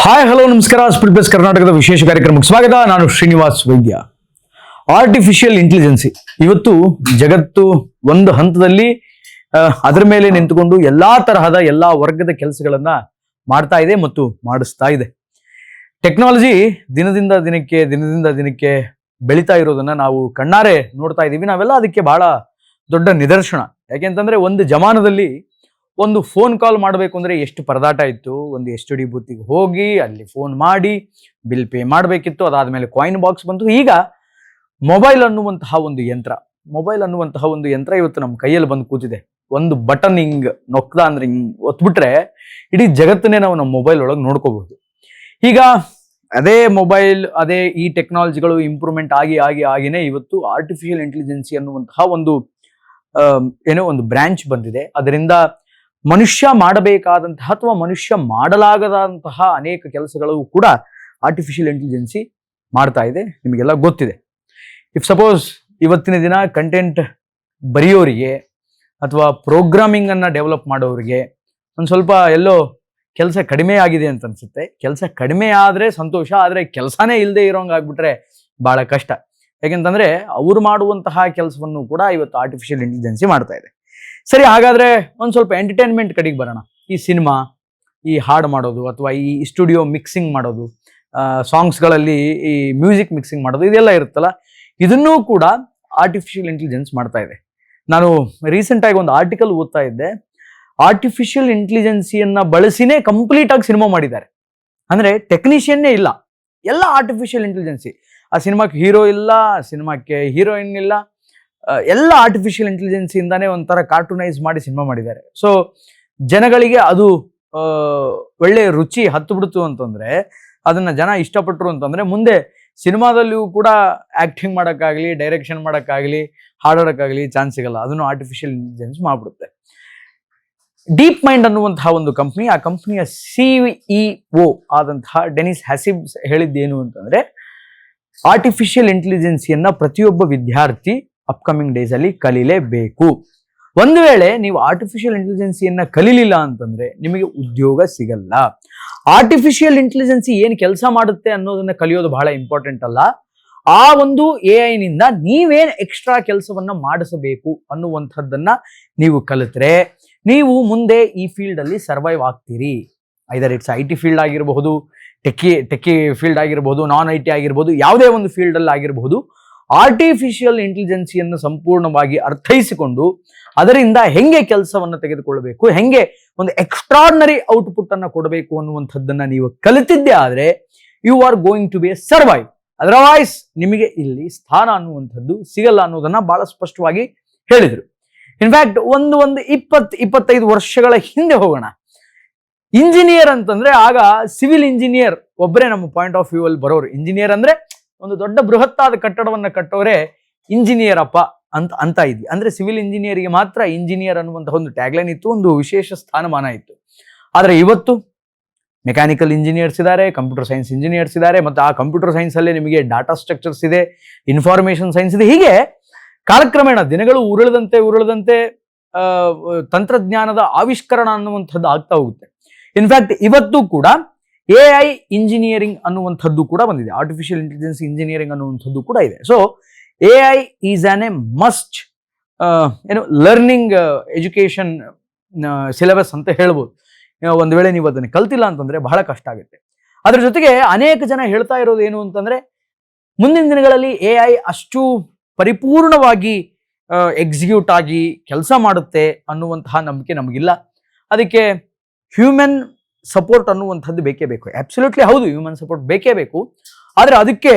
Hi hello ನಮಸ್ಕಾರ. Speed plus ಕರ್ನಾಟಕದ ವಿಶೇಷ ಕಾರ್ಯಕ್ರಮಕ್ಕೆ ಸ್ವಾಗತ. ನಾನು ಶ್ರೀನಿವಾಸ್ ವೈದ್ಯ. ಆರ್ಟಿಫಿಷಿಯಲ್ ಇಂಟೆಲಿಜೆನ್ಸಿ ಇವತ್ತು ಜಗತ್ತು ಒಂದು ಹಂತದಲ್ಲಿ ಅದರ ಮೇಲೆ ನಿಂತುಕೊಂಡು ಎಲ್ಲಾ ತರಹದ ಎಲ್ಲಾ ವರ್ಗದ ಕೆಲಸಗಳನ್ನ ಮಾಡ್ತಾ ಇದೆ ಮತ್ತು ಮಾಡಿಸ್ತಾ ಇದೆ. ಟೆಕ್ನಾಲಜಿ ದಿನದಿಂದ ದಿನಕ್ಕೆ ಬೆಳೀತಾ ಇರೋದನ್ನ ನಾವು ಕಣ್ಣಾರೆ ನೋಡ್ತಾ ಇದ್ದೀವಿ. ನಾವೆಲ್ಲ ಅದಕ್ಕೆ ಬಹಳ ದೊಡ್ಡ ನಿದರ್ಶನ. ಯಾಕೆಂತಂದ್ರೆ ಒಂದು ಜಮಾನದಲ್ಲಿ ಒಂದು ಫೋನ್ ಕಾಲ್ ಮಾಡಬೇಕು ಅಂದ್ರೆ ಎಷ್ಟು ಪರದಾಟ ಇತ್ತು. ಒಂದು STD ಬೂತಿಗೆ ಹೋಗಿ ಅಲ್ಲಿ ಫೋನ್ ಮಾಡಿ ಬಿಲ್ ಪೇ ಮಾಡಬೇಕಿತ್ತು. ಅದಾದ್ಮೇಲೆ ಕಾಯಿನ್ ಬಾಕ್ಸ್ ಬಂತು. ಈಗ ಮೊಬೈಲ್ ಅನ್ನುವಂತಹ ಒಂದು ಯಂತ್ರ ಇವತ್ತು ನಮ್ಮ ಕೈಯಲ್ಲಿ ಬಂದು ಕೂತಿದೆ. ಒಂದು ಬಟನ್ ಹಿಂಗ್ ನೊಕ್ದ ಅಂದ್ರೆ ಹಿಂಗ್ ಒತ್ಬಿಟ್ರೆ ಇಡೀ ಜಗತ್ತನ್ನೇ ನಾವು ನಮ್ಮ ಮೊಬೈಲ್ ಒಳಗೆ ನೋಡ್ಕೋಬಹುದು. ಈಗ ಅದೇ ಈ ಟೆಕ್ನಾಲಜಿಗಳು ಇಂಪ್ರೂವ್ಮೆಂಟ್ ಆಗಿನೇ ಇವತ್ತು ಆರ್ಟಿಫಿಷಿಯಲ್ ಇಂಟೆಲಿಜೆನ್ಸಿ ಅನ್ನುವಂತಹ ಒಂದು ಬ್ರಾಂಚ್ ಬಂದಿದೆ. ಅದರಿಂದ ಮನುಷ್ಯ ಮಾಡಬೇಕಾದಂತಹ ಅಥವಾ ಮನುಷ್ಯ ಮಾಡಲಾಗದಂತಹ ಅನೇಕ ಕೆಲಸಗಳು ಕೂಡ ಆರ್ಟಿಫಿಷಿಯಲ್ ಇಂಟೆಲಿಜೆನ್ಸಿ ಮಾಡ್ತಾ ಇದೆ. ನಿಮಗೆಲ್ಲ ಗೊತ್ತಿದೆ. ಇಫ್ ಸಪೋಸ್ ಇವತ್ತಿನ ದಿನ ಕಂಟೆಂಟ್ ಬರೆಯೋರಿಗೆ ಅಥವಾ ಪ್ರೋಗ್ರಾಮಿಂಗ್ ಅನ್ನ ಡೆವಲಪ್ ಮಾಡೋರಿಗೆ ಒಂದು ಸ್ವಲ್ಪ ಎಲ್ಲೋ ಕೆಲಸ ಕಡಿಮೆ ಆಗಿದೆ ಅಂತ ಅನ್ಸುತ್ತೆ. ಕೆಲಸ ಕಡಿಮೆ ಆದ್ರೆ ಸಂತೋಷ, ಆದ್ರೆ ಕೆಲಸನೇ ಇಲ್ಲದೆ ಇರೋಂಗ್ ಆಗ್ಬಿಟ್ರೆ ಬಹಳ ಕಷ್ಟ. ಯಾಕೆಂತಂದ್ರೆ ಅವ್ರು ಮಾಡುವಂತಹ ಕೆಲಸವನ್ನು ಕೂಡ ಇವತ್ತು ಆರ್ಟಿಫಿಷಿಯಲ್ ಇಂಟೆಲಿಜೆನ್ಸಿ ಮಾಡ್ತಾ ಇದೆ. ಸರಿ, ಹಾಗಾದ್ರೆ ಒಂದು ಸ್ವಲ್ಪ ಎಂಟರ್ಟೈನ್ಮೆಂಟ್ ಕಡೆಗೆ ಬರೋಣ. ಈ ಸಿನಿಮಾ, ಈ ಹಾಡು ಮಾಡೋದು ಅಥವಾ ಈ ಸ್ಟುಡಿಯೋ ಮಿಕ್ಸಿಂಗ್ ಮಾಡೋದು, ಸಾಂಗ್ಸ್ಗಳಲ್ಲಿ ಈ ಮ್ಯೂಸಿಕ್ ಮಿಕ್ಸಿಂಗ್ ಮಾಡೋದು, ಇದೆಲ್ಲ ಇರುತ್ತಲ್ಲ, ಇದನ್ನೂ ಕೂಡ ಆರ್ಟಿಫಿಷಿಯಲ್ ಇಂಟೆಲಿಜೆನ್ಸ್ ಮಾಡ್ತಾ ಇದೆ. ನಾನು ರೀಸೆಂಟ್ ಆಗಿ ಒಂದು ಆರ್ಟಿಕಲ್ ಓದ್ತಾ ಇದ್ದೆ. ಆರ್ಟಿಫಿಷಿಯಲ್ ಇಂಟೆಲಿಜೆನ್ಸಿಯನ್ನ ಬಳಸಿನೇ ಕಂಪ್ಲೀಟ್ ಆಗಿ ಸಿನಿಮಾ ಮಾಡಿದ್ದಾರೆ. ಅಂದ್ರೆ ಟೆಕ್ನಿಷಿಯನ್ನೇ ಇಲ್ಲ, ಎಲ್ಲ ಆರ್ಟಿಫಿಷಿಯಲ್ ಇಂಟೆಲಿಜೆನ್ಸಿ. ಆ ಸಿನಿಮಾಕ್ಕೆ ಹೀರೋ ಇಲ್ಲ, ಸಿನಿಮಾಕ್ಕೆ ಹೀರೋಯಿನ್ ಇಲ್ಲ, ಎಲ್ಲ ಆರ್ಟಿಫಿಷಿಯಲ್ ಇಂಟೆಲಿಜೆನ್ಸಿಯಿಂದಾನೇ ಒಂಥರ ಕಾರ್ಟೂನೈಸ್ ಮಾಡಿ ಸಿನಿಮಾ ಮಾಡಿದ್ದಾರೆ. ಸೊ ಜನಗಳಿಗೆ ಅದು ಒಳ್ಳೆ ರುಚಿ ಹತ್ತು ಬಿಡ್ತು ಅಂತಂದ್ರೆ, ಅದನ್ನ ಜನ ಇಷ್ಟಪಟ್ಟರು ಅಂತಂದ್ರೆ ಮುಂದೆ ಸಿನಿಮಾದಲ್ಲಿಯೂ ಕೂಡ ಆಕ್ಟಿಂಗ್ ಮಾಡೋಕ್ಕಾಗಲಿ, ಡೈರೆಕ್ಷನ್ ಮಾಡೋಕ್ಕಾಗಲಿ, ಹಾಡೋಕ್ಕಾಗಲಿ ಚಾನ್ಸ್ ಸಿಗಲ್ಲ. ಅದನ್ನು ಆರ್ಟಿಫಿಷಿಯಲ್ ಇಂಟೆಲಿಜೆನ್ಸ್ ಮಾಡ್ಬಿಡುತ್ತೆ. ಡೀಪ್ ಮೈಂಡ್ ಅನ್ನುವಂತಹ ಒಂದು ಕಂಪ್ನಿ, ಆ ಕಂಪ್ನಿಯ CEO ಆದಂತಹ ಡೆನಿಸ್ ಹ್ಯಾಸಿಬ್ಸ್ ಹೇಳಿದ್ದೇನು ಅಂತಂದ್ರೆ, ಆರ್ಟಿಫಿಷಿಯಲ್ ಇಂಟೆಲಿಜೆನ್ಸಿಯನ್ನ ಪ್ರತಿಯೊಬ್ಬ ವಿದ್ಯಾರ್ಥಿ ಅಪ್ಕಮಿಂಗ್ ಡೇಸ್ ಅಲ್ಲಿ ಕಲೀಲೇಬೇಕು. ಒಂದು ವೇಳೆ ನೀವು ಆರ್ಟಿಫಿಷಿಯಲ್ ಇಂಟೆಲಿಜೆನ್ಸಿಯನ್ನ ಕಲೀಲಿಲ್ಲ ಅಂತಂದ್ರೆ ನಿಮಗೆ ಉದ್ಯೋಗ ಸಿಗಲ್ಲ. ಆರ್ಟಿಫಿಷಿಯಲ್ ಇಂಟೆಲಿಜೆನ್ಸಿ ಏನ್ ಕೆಲಸ ಮಾಡುತ್ತೆ ಅನ್ನೋದನ್ನ ಕಲಿಯೋದು ಬಹಳ ಇಂಪಾರ್ಟೆಂಟ್ ಅಲ್ಲ. ಆ ಒಂದು AI ನಿಂದ ನೀವೇನ್ ಎಕ್ಸ್ಟ್ರಾ ಕೆಲಸವನ್ನ ಮಾಡಿಸಬೇಕು ಅನ್ನುವಂಥದ್ದನ್ನ ನೀವು ಕಲಿತ್ರೆ ನೀವು ಮುಂದೆ ಈ ಫೀಲ್ಡ್ ಅಲ್ಲಿ ಸರ್ವೈವ್ ಆಗ್ತೀರಿ. ಐದರ್ ಇಟ್ಸ್ IT ಫೀಲ್ಡ್ ಆಗಿರಬಹುದು, ಟೆಕ್ಕಿ ಫೀಲ್ಡ್ ಆಗಿರಬಹುದು, ನಾನ್ IT ಆಗಿರಬಹುದು, ಯಾವುದೇ ಒಂದು ಫೀಲ್ಡ್ ಅಲ್ಲಿ ಆಗಿರಬಹುದು. ಆರ್ಟಿಫಿಷಿಯಲ್ ಇಂಟೆಲಿಜೆನ್ಸಿಯನ್ನು ಸಂಪೂರ್ಣವಾಗಿ ಅರ್ಥೈಸಿಕೊಂಡು ಅದರಿಂದ ಹೆಂಗೆ ಕೆಲಸವನ್ನು ತೆಗೆದುಕೊಳ್ಳಬೇಕು, ಹೆಂಗೆ ಒಂದು ಎಕ್ಸ್ಟ್ರಾರ್ಡಿನರಿ ಔಟ್ಪುಟ್ ಅನ್ನ ಕೊಡಬೇಕು ಅನ್ನುವಂಥದ್ದನ್ನ ನೀವು ಕಲಿತಿದ್ದೆ ಆದ್ರೆ you are going to be survive. Otherwise ನಿಮಗೆ ಇಲ್ಲಿ ಸ್ಥಾನ ಅನ್ನುವಂಥದ್ದು ಸಿಗಲ್ಲ ಅನ್ನೋದನ್ನ ಬಹಳ ಸ್ಪಷ್ಟವಾಗಿ ಹೇಳಿದ್ರು. ಇನ್ಫ್ಯಾಕ್ಟ್ ಒಂದು 20-25 ವರ್ಷಗಳ ಹಿಂದೆ ಹೋಗೋಣ. ಇಂಜಿನಿಯರ್ ಅಂತಂದ್ರೆ ಆಗ ಸಿವಿಲ್ ಇಂಜಿನಿಯರ್ ಒಬ್ಬರೇ ನಮ್ಮ ಪಾಯಿಂಟ್ ಆಫ್ ವ್ಯೂ ಅಲ್ಲಿ ಬರೋರು. ಇಂಜಿನಿಯರ್ ಅಂದ್ರೆ ಒಂದು ದೊಡ್ಡ ಬೃಹತ್ತಾದ ಕಟ್ಟಡವನ್ನ ಕಟ್ಟೋರೆ ಇಂಜಿನಿಯರ್ ಅಪ್ಪ ಅಂತ ಇದ್ವಿ. ಅಂದ್ರೆ ಸಿವಿಲ್ ಇಂಜಿನಿಯರ್ಗೆ ಮಾತ್ರ ಇಂಜಿನಿಯರ್ ಅನ್ನುವಂತಹ ಒಂದು ಟ್ಯಾಗ್ಲೈನ್ ಇತ್ತು, ಒಂದು ವಿಶೇಷ ಸ್ಥಾನಮಾನ ಇತ್ತು. ಆದ್ರೆ ಇವತ್ತು ಮೆಕ್ಯಾನಿಕಲ್ ಇಂಜಿನಿಯರ್ಸ್ ಇದ್ದಾರೆ, ಕಂಪ್ಯೂಟರ್ ಸೈನ್ಸ್ ಇಂಜಿನಿಯರ್ಸ್ ಇದ್ದಾರೆ, ಮತ್ತು ಆ ಕಂಪ್ಯೂಟರ್ ಸೈನ್ಸ್ ಅಲ್ಲೇ ನಿಮಗೆ ಡಾಟಾ ಸ್ಟ್ರಕ್ಚರ್ಸ್ ಇದೆ, ಇನ್ಫಾರ್ಮೇಶನ್ ಸೈನ್ಸ್ ಇದೆ. ಹೀಗೆ ಕಾಲಕ್ರಮೇಣ ದಿನಗಳು ಉರುಳದಂತೆ ತಂತ್ರಜ್ಞಾನದ ಆವಿಷ್ಕರಣ ಅನ್ನುವಂಥದ್ದು ಆಗ್ತಾ ಹೋಗುತ್ತೆ. ಇನ್ಫ್ಯಾಕ್ಟ್ ಇವತ್ತು ಕೂಡ AI ಇಂಜಿನಿಯರಿಂಗ್ ಅನ್ನುವಂಥದ್ದು ಕೂಡ ಬಂದಿದೆ, ಆರ್ಟಿಫಿಷಿಯಲ್ ಇಂಟೆಲಿಜೆನ್ಸ್ ಇಂಜಿನಿಯರಿಂಗ್ ಅನ್ನುವಂಥದ್ದು ಕೂಡ ಇದೆ. So AI is on A must learning education syllabus ಅಂತ ಹೇಳ್ಬೋದು. ಒಂದು ವೇಳೆ ನೀವು ಅದನ್ನು ಕಲ್ತಿಲ್ಲ ಅಂತಂದ್ರೆ ಬಹಳ ಕಷ್ಟ ಆಗುತ್ತೆ. ಅದ್ರ ಜೊತೆಗೆ ಅನೇಕ ಜನ ಹೇಳ್ತಾ ಇರೋದು ಏನು ಅಂತಂದ್ರೆ, ಮುಂದಿನ ದಿನಗಳಲ್ಲಿ AI ಅಷ್ಟು ಪರಿಪೂರ್ಣವಾಗಿ ಎಕ್ಸಿಕ್ಯೂಟ್ ಆಗಿ ಕೆಲಸ ಮಾಡುತ್ತೆ ಅನ್ನುವಂತಹ ನಂಬಿಕೆ ನಮಗಿಲ್ಲ. ಅದಕ್ಕೆ ಹ್ಯೂಮನ್ ಸಪೋರ್ಟ್ ಅನ್ನುವಂಥದ್ದು ಬೇಕೇ ಬೇಕು. ಅಬ್ಸಲ್ಯೂಟ್ಲಿ ಹೌದು, ಹ್ಯೂಮನ್ ಸಪೋರ್ಟ್ ಬೇಕೇ ಬೇಕು. ಆದ್ರೆ ಅದಕ್ಕೆ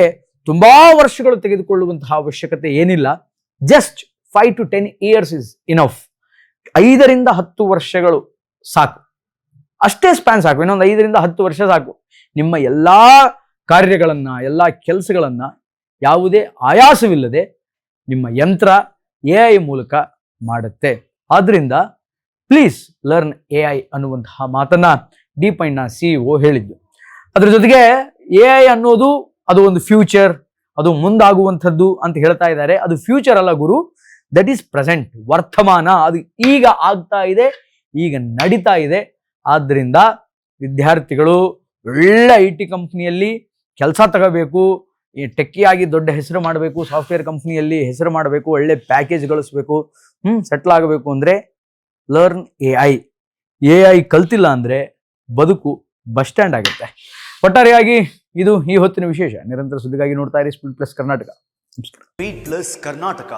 ತುಂಬಾ ವರ್ಷಗಳು ತೆಗೆದುಕೊಳ್ಳುವಂತಹ ಅವಶ್ಯಕತೆ ಏನಿಲ್ಲ. Just 5 to 10 years is enough. 5-10 ವರ್ಷಗಳು ಸಾಕು, ಅಷ್ಟೇ ಸ್ಪ್ಯಾನ್ ಸಾಕು. ಇನ್ನೊಂದು 5-10 ವರ್ಷ ಸಾಕು. ನಿಮ್ಮ ಎಲ್ಲಾ ಕಾರ್ಯಗಳನ್ನ, ಎಲ್ಲಾ ಕೆಲಸಗಳನ್ನ ಯಾವುದೇ ಆಯಾಸವಿಲ್ಲದೆ ನಿಮ್ಮ ಯಂತ್ರ AI ಮೂಲಕ ಮಾಡುತ್ತೆ. ಆದ್ರಿಂದ ಪ್ಲೀಸ್ ಲರ್ನ್ AI ಅನ್ನುವಂತಹ ಮಾತನ್ನ ಡೀಪ್ ಮೈಂಡ್ ನ CEO ಹೇಳಿದ್ದು. ಅದ್ರ ಜೊತೆಗೆ AI ಅನ್ನೋದು ಅದು ಒಂದು ಫ್ಯೂಚರ್, ಅದು ಮುಂದಾಗುವಂಥದ್ದು ಅಂತ ಹೇಳ್ತಾ ಇದ್ದಾರೆ. ಅದು ಫ್ಯೂಚರ್ ಅಲ್ಲ ಗುರು, ದಟ್ ಈಸ್ ಪ್ರೆಸೆಂಟ್, ವರ್ತಮಾನ. ಅದು ಈಗ ಆಗ್ತಾ ಇದೆ, ಈಗ ನಡೀತಾ ಇದೆ. ಆದ್ರಿಂದ ವಿದ್ಯಾರ್ಥಿಗಳು ಒಳ್ಳೆ ಐ ಟಿ ಕಂಪ್ನಿಯಲ್ಲಿ ಕೆಲಸ ತಗೋಬೇಕು, ಈ ಟೆಕ್ಕಿಯಾಗಿ ದೊಡ್ಡ ಹೆಸರು ಮಾಡಬೇಕು, ಸಾಫ್ಟ್ವೇರ್ ಕಂಪ್ನಿಯಲ್ಲಿ ಹೆಸರು ಮಾಡಬೇಕು, ಒಳ್ಳೆ ಪ್ಯಾಕೇಜ್ ಗಳಿಸ್ಬೇಕು, ಸೆಟ್ಲ್ ಆಗಬೇಕು ಅಂದರೆ ಲರ್ನ್ ಎ ಐ ಕಲ್ತಿಲ್ಲ ಅಂದರೆ ಬದುಕು ಬಸ್ ಸ್ಟ್ಯಾಂಡ್ ಆಗುತ್ತೆ. ಒಟ್ಟಾರೆಯಾಗಿ ಇದು ಈ ಹೊತ್ತಿನ ವಿಶೇಷ. ನಿರಂತರ ಸುದ್ದಿಗಾಗಿ ನೋಡ್ತಾ ಇರಿ ಸ್ಪೀಡ್ ಪ್ಲಸ್ ಕರ್ನಾಟಕ. ನಮಸ್ಕಾರ. Speed Plus Karnataka.